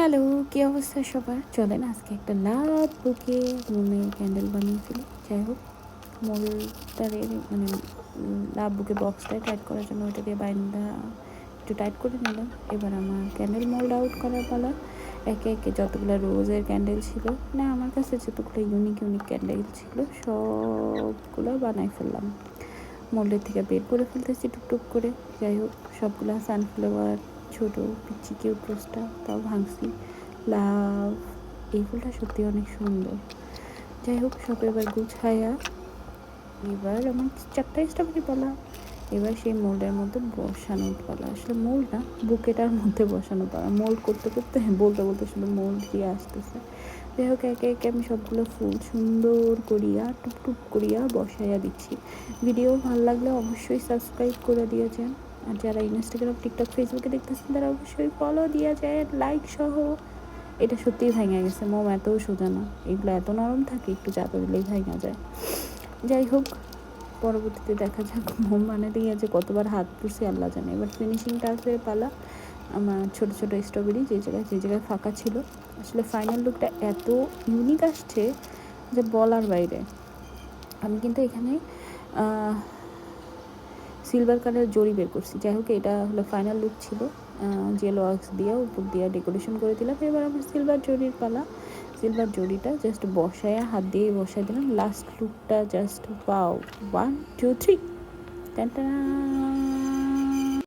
Hello, কী অবস্থা সবার? চলেন আজকে একটা লাভ বুকে মোমের ক্যান্ডেল বানিয়ে ফেলি। যাই হোক, মোলটারে মানে লাভ বুকে বক্সটায় টাইট করার জন্য ওইটা দিয়ে বাইন্ডা একটু টাইট করে নিলাম। এবার আমার ক্যান্ডেল মোল্ড আউট করার পালা। একে একে যতগুলো রোজের ক্যান্ডেল ছিল, না আমার কাছে যতগুলো ইউনিক ইউনিক ক্যান্ডেল ছিল সবগুলো বানাই ফেললাম। মোল্ডের থেকে বের করে ফেলতেছি টুকটুক করে। যাই হোক, সবগুলো সানফ্লাওয়ার, ছোটো পিচ্ছি কিউট রোজটা তাও ভাঙছি। লাভ, এই ফুলটা সত্যি অনেক সুন্দর। যাই হোক, সব এবার গুছায়া এবার আমার 4টা স্ট্রবেরি পালা। এবার সেই মোল্ডের মধ্যে বসানোর পালা, আসলে মোল্ড না, বুকেটার মধ্যে বসানো পালা। মোল্ড করতে করতে বলতে বলতে শুধু মোল্ড দিয়ে আসতেছে। যাই হোক, একে একে আমি সবগুলো ফুল সুন্দর করিয়া টুকটুক করিয়া বসাইয়া দিচ্ছি। ভিডিও ভালো লাগলে অবশ্যই সাবস্ক্রাইব করে দিয়ে যান। আর যারা ইনস্টাগ্রাম, টিকটক, ফেসবুকে দেখতেছেন তারা অবশ্যই ফলো দিয়ে যায়, লাইক সহ। এটা সত্যিই ভাঙা গেছে, মোম এত সোজা না, এগুলো এত নরম থাকে, একটু চাপা দিলেই ভাঙা যায়। যাই হোক, পরবর্তীতে দেখা যাক মোম বানাতে গিয়ে যে কতবার হাত পুষি আল্লাহ জানে। এবার ফিনিশিং টাচের পালা। আমার ছোটো ছোটো স্ট্রবেরি যে জায়গায় ফাঁকা ছিল, আসলে ফাইনাল লুকটা এত ইউনিক আসছে যে বলার বাইরে। আমি কিন্তু এখানে সিলভার কালার জরি বের করছি। যাই হোক, এটা হলো ফাইনাল লুক ছিল। জেল ওয়াক্স দিয়ে উপর দিয়ে ডেকোরেশন করে দিলাম। এবার আমার সিলভার জরির পালা। সিলভার জরিটা জাস্ট বসায়া হাত দিয়ে বসাই দিলাম। লাস্ট লুকটা জাস্ট ওয়াও, 1 2 3 টা